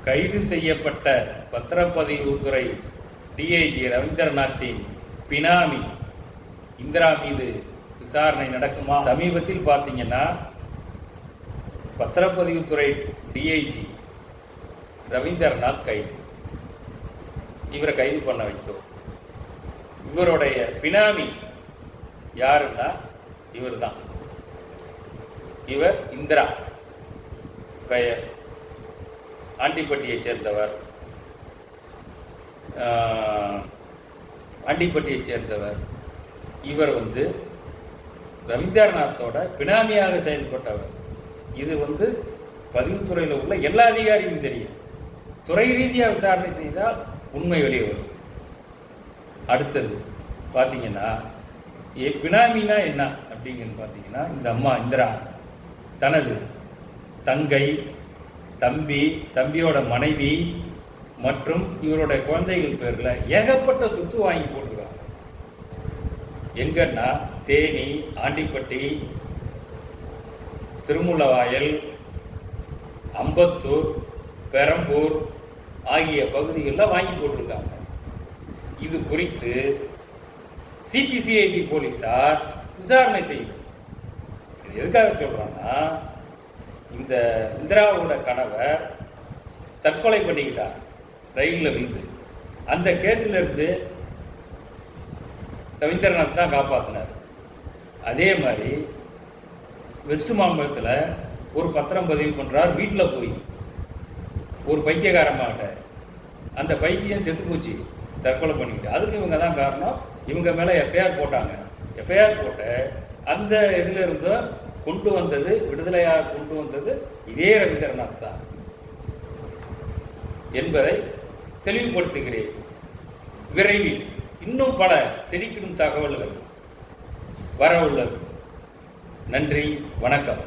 கைது செய்யப்பட்ட பத்திரப்பதிவுத்துறை டிஐஜி ரவீந்திரநாத்தின் பினாமி இந்திரா மீது விசாரணை நடக்குமா? சமீபத்தில் பார்த்தீங்கன்னா பத்திரப்பதிவுத்துறை டிஐஜி ரவீந்திரநாத் இவரை கைது பண்ண வைத்தோம். இவருடைய பினாமி யாருன்னா இவர் தான். இவர் இந்திரா பெயர், ஆண்டிப்பட்டியைச் சேர்ந்தவர். இவர் ரவீந்திரநாத்தோட பினாமியாக செயல்பட்டவர். இது பதிவுத்துறையில் உள்ள எல்லா அதிகாரியும் தெரியும். துறை ரீதியாக விசாரணை செய்தால் உண்மை வெளியே வரும். அடுத்தது பார்த்தீங்கன்னா பினாமினா என்ன அப்படிங்கன்னு பார்த்தீங்கன்னா, இந்த அம்மா இந்திரா தனது தங்கை, தம்பியோட மனைவி மற்றும் இவருடைய குழந்தைகள் பேரில் ஏகப்பட்ட சொத்து வாங்கி போட்டுக்கிறாங்க. எங்கன்னா தேனி, ஆண்டிப்பட்டி, திருமுல்லவாயல், அம்பத்தூர், பெரம்பூர் ஆகிய பகுதிகளில் வாங்கி போட்டிருக்காங்க. இது குறித்து சிபிசிஐடி போலீஸார் விசாரணை செய்யும். இது எதுக்காக சொல்றாங்கன்னா, இந்த இந்திராவோட கணவர் தற்கொலை பண்ணிக்கிட்டார் ரயிலில் விழுந்து. அந்த கேஸில் இருந்து ரவீந்திரநாத் தான் காப்பாற்றினார். அதே மாதிரி வெஸ்ட் மாம்பலத்தில் ஒரு பத்திரம் பதிவு பண்ணுறார். வீட்டில் போய் ஒரு பைத்தியகாரமாகிட்ட அந்த பைத்தியம் செத்து போச்சு, தற்கொலை பண்ணிக்கிட்டு. அதுக்கு இவங்க தான் காரணம். இவங்க மேலே எஃப்ஐஆர் போட்டாங்க. எஃப்ஐஆர் போட்ட அந்த இதிலிருந்து விடுதலையாக கொண்டு வந்தது இதே ரவீந்திரநாத் தான் என்பதை தெளிவுபடுத்துகிறேன். விரைவில் இன்னும் பல திடுக்கிடும் தகவல்கள் வர உள்ளது. நன்றி, வணக்கம்.